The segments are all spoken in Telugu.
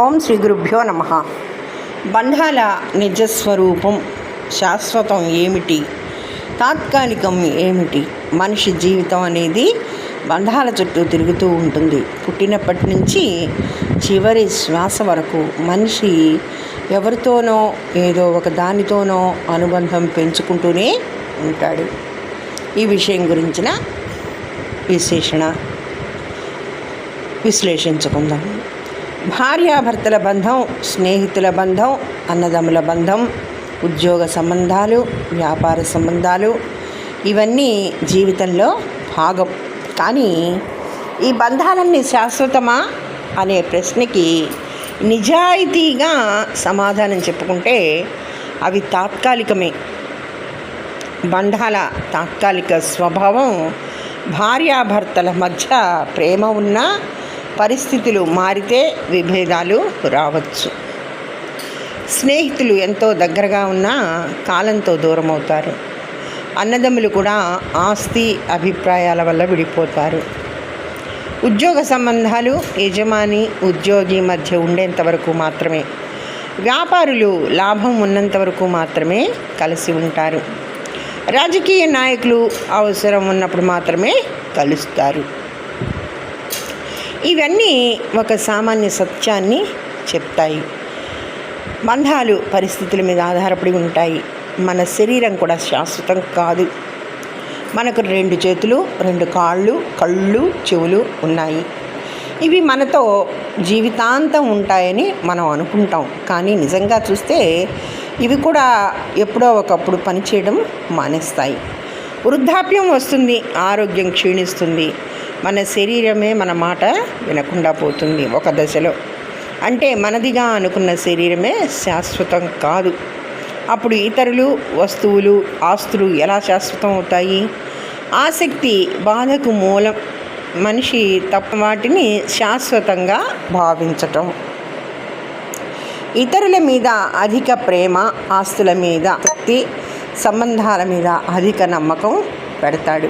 ఓం శ్రీ గురుభ్యో నమః. బంధాల నిజస్వరూపం, శాశ్వతం ఏమిటి, తాత్కాలికం ఏమిటి? మనిషి జీవితం అనేది బంధాల చుట్టూ తిరుగుతూ ఉంటుంది. పుట్టినప్పటి నుంచి చివరి శ్వాస వరకు మనిషి ఎవరితోనో ఏదో ఒక దానితోనో అనుబంధం పెంచుకుంటూనే ఉంటాడు. ఈ విషయం గురించిన విశ్లేషించుకుందాం. భార్యాభర్తల బంధం, స్నేహితుల బంధం, అన్నదమ్ముల బంధం, ఉద్యోగ సంబంధాలు, వ్యాపార సంబంధాలు ఇవన్నీ జీవితంలో భాగం. కానీ ఈ బంధాలన్నీ శాశ్వతమా అనే ప్రశ్నకి నిజాయితీగా సమాధానం చెప్పుకుంటే అవి తాత్కాలికమే. బంధాల తాత్కాలిక స్వభావం భార్యాభర్తల మధ్య ప్రేమ ఉన్నా పరిస్థితులు మారితే విభేదాలు రావచ్చు. స్నేహితులు ఎంతో దగ్గరగా ఉన్నా కాలంతో దూరం అవుతారు. అన్నదమ్ములు కూడా ఆస్తి అభిప్రాయాల వల్ల విడిపోతారు. ఉద్యోగ సంబంధాలు యజమాని ఉద్యోగి మధ్య ఉండేంత వరకు మాత్రమే. వ్యాపారులు లాభం ఉన్నంత వరకు మాత్రమే కలిసి ఉంటారు. రాజకీయ నాయకులు అవసరం ఉన్నప్పుడు మాత్రమే కలుస్తారు. ఇవన్నీ ఒక సామాన్య సత్యాన్ని చెప్తాయి. బంధాలు పరిస్థితుల మీద ఆధారపడి ఉంటాయి. మన శరీరం కూడా శాశ్వతం కాదు. మనకు 2 చేతులు, 2 కాళ్ళు, కళ్ళు, చెవులు ఉన్నాయి. ఇవి మనతో జీవితాంతం ఉంటాయని మనం అనుకుంటాం. కానీ నిజంగా చూస్తే ఇవి కూడా ఎప్పుడో ఒకప్పుడు పనిచేయడం మానేస్తాయి. వృద్ధాప్యం వస్తుంది, ఆరోగ్యం క్షీణిస్తుంది, మన శరీరమే మన మాట వినకుండా పోతుంది ఒక దశలో. అంటే మనదిగా అనుకున్న శరీరమే శాశ్వతం కాదు. అప్పుడు ఇతరులు, వస్తువులు, ఆస్తులు ఎలా శాశ్వతం అవుతాయి? ఆసక్తి బాధకు మూలం. మనిషి తప్ప వాటిని శాశ్వతంగా భావించటం. ఇతరుల మీద అధిక ప్రేమ, ఆస్తుల మీద ఆసక్తి, సంబంధాల మీద అధిక నమ్మకం పెడతాడు.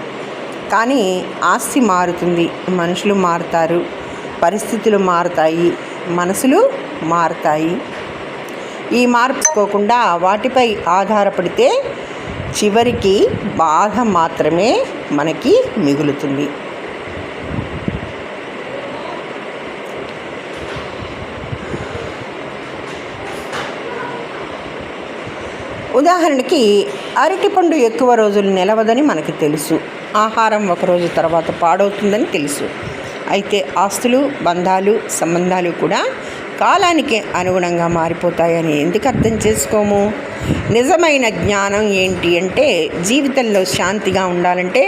కానీ ఆస్తి మారుతుంది, మనుషులు మారుతారు, పరిస్థితులు మారుతాయి, మనసులు మారుతాయి. ఈ మార్పుకోకుండా వాటిపై ఆధారపడితే చివరికి బాధ మాత్రమే మనకి మిగులుతుంది. ఉదాహరణకి అరటిపండు ఎక్కువ రోజులు నిలవదని మనకు తెలుసు. ఆహారం ఒకరోజు తర్వాత పాడవుతుందని తెలుసు. అయితే ఆస్తులు, బంధాలు, సంబంధాలు కూడా కాలానికి అనుగుణంగా మారిపోతాయని ఎందుకు అర్థం చేసుకోము? నిజమైన జ్ఞానం ఏంటి అంటే, జీవితంలో శాంతిగా ఉండాలంటే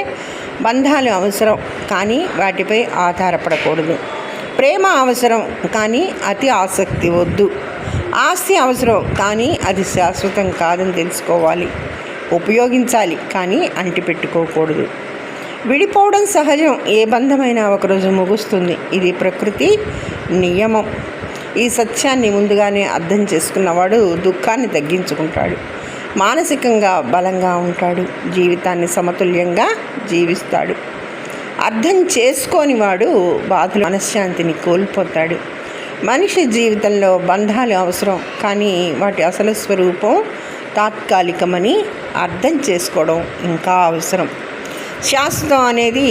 బంధాలు అవసరం, కానీ వాటిపై ఆధారపడకూడదు. ప్రేమ అవసరం, కానీ అతి ఆసక్తి వద్దు. ఆస్తి అవసరం, కానీ అది శాశ్వతం కాదని తెలుసుకోవాలి. ఉపయోగించాలి, కానీ అంటిపెట్టుకోకూడదు. విడిపోవడం సహజం. ఏ బంధమైనా ఒకరోజు ముగుస్తుంది. ఇది ప్రకృతి నియమం. ఈ సత్యాన్ని ముందుగానే అర్థం చేసుకున్నవాడు దుఃఖాన్ని తగ్గించుకుంటాడు, మానసికంగా బలంగా ఉంటాడు, జీవితాన్ని సమతుల్యంగా జీవిస్తాడు. అర్థం చేసుకోని వాడు బాధలు, మనశ్శాంతిని కోల్పోతాడు. మనిషి జీవితంలో బంధాలు అవసరం, కానీ వాటి అసలు స్వరూపం తాత్కాలికమని అర్థం చేసుకోవడం ఇంకా అవసరం. శాశ్వతం అనేది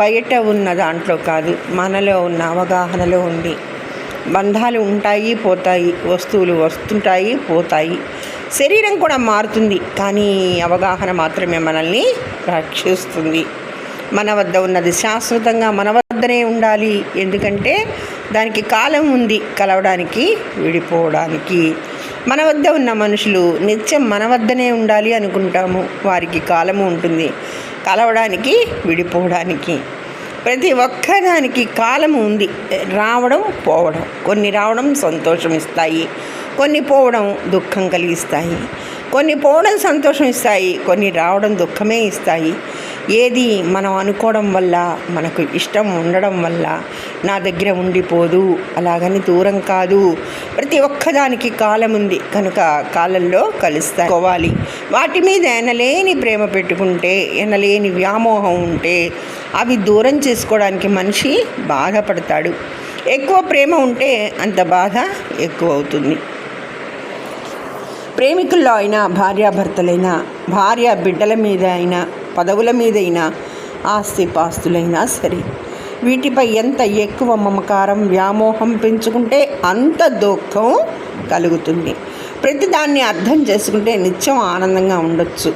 బయట ఉన్న దాంట్లో కాదు, మనలో ఉన్న అవగాహనలో ఉంది. బంధాలు ఉంటాయి, పోతాయి, వస్తువులు వస్తుంటాయి, పోతాయి, శరీరం కూడా మారుతుంది, కానీ అవగాహన మాత్రమే మనల్ని రక్షిస్తుంది. మన వద్ద ఉన్నది శాశ్వతంగా మన వద్దనే ఉండాలి. ఎందుకంటే దానికి కాలం ఉంది, కలవడానికి, విడిపోవడానికి. మన వద్ద ఉన్న మనుషులు నిత్యం మన వద్దనే ఉండాలి అనుకుంటాము. వారికి కాలము ఉంటుంది, కలవడానికి, విడిపోవడానికి. ప్రతి ఒక్కదానికి కాలము ఉంది. రావడం, పోవడం. కొన్ని రావడం సంతోషం ఇస్తాయి, కొన్ని పోవడం దుఃఖం కలిగిస్తాయి. కొన్ని పోవడం సంతోషం ఇస్తాయి, కొన్ని రావడం దుఃఖమే ఇస్తాయి. ఏది మనం అనుకోవడం వల్ల, మనకు ఇష్టం ఉండడం వల్ల నా దగ్గర ఉండిపోదు, అలాగని దూరం కాదు. ప్రతి ఒక్కదానికి కాలం ఉంది, కనుక కాలంలో కలుసుకోవాలి. వాటి మీద ఎనలేని ప్రేమ పెట్టుకుంటే, ఎనలేని వ్యామోహం ఉంటే అవి దూరం చేసుకోవడానికి మనిషి బాధపడతాడు. ఎక్కువ ప్రేమ ఉంటే అంత బాధ ఎక్కువ అవుతుంది. ప్రేమికుల్లో అయినా, భార్యాభర్తలైనా, భార్య బిడ్డల మీద అయినా, పదవుల మీదైనా, ఆస్తిపాస్తులైనా సరే, వీటిపై ఎంత ఎక్కువ మమకారం, వ్యామోహం పెంచుకుంటే అంత దుఃఖం కలుగుతుంది. ప్రతిదాన్ని అర్థం చేసుకుంటే నిత్యం ఆనందంగా ఉండొచ్చు.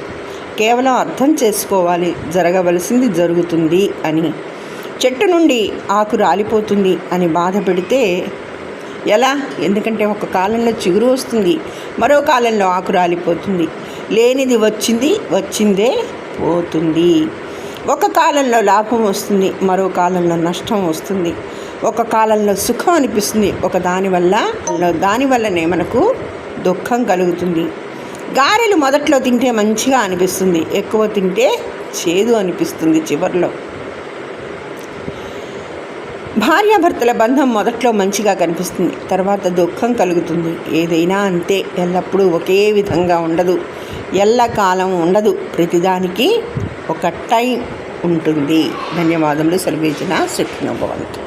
కేవలం అర్థం చేసుకోవాలి, జరగవలసింది జరుగుతుంది అని. చెట్టు నుండి ఆకు రాలిపోతుంది అని బాధ పెడితే ఎలా? ఎందుకంటే ఒక కాలంలో చిగురు వస్తుంది, మరో కాలంలో ఆకు రాలిపోతుంది. లేనిది వచ్చిందే పోతుంది. ఒక కాలంలో లాభం వస్తుంది, మరో కాలంలో నష్టం వస్తుంది. ఒక కాలంలో సుఖం అనిపిస్తుంది, దానివల్లనే మనకు దుఃఖం కలుగుతుంది. గారెలు మొదట్లో తింటే మంచిగా అనిపిస్తుంది, ఎక్కువ తింటే చేదు అనిపిస్తుంది చివర్లో. భార్యాభర్తల బంధం మొదట్లో మంచిగా కనిపిస్తుంది, తర్వాత దుఃఖం కలుగుతుంది. ఏదైనా అంతే, ఎల్లప్పుడూ ఒకే విధంగా ఉండదు, ఎల్లకాలం ఉండదు. ప్రతిదానికి ఒక టైం ఉంటుంది. ధన్యవాదములు. సర్వేజన సుఖినో భవంతు.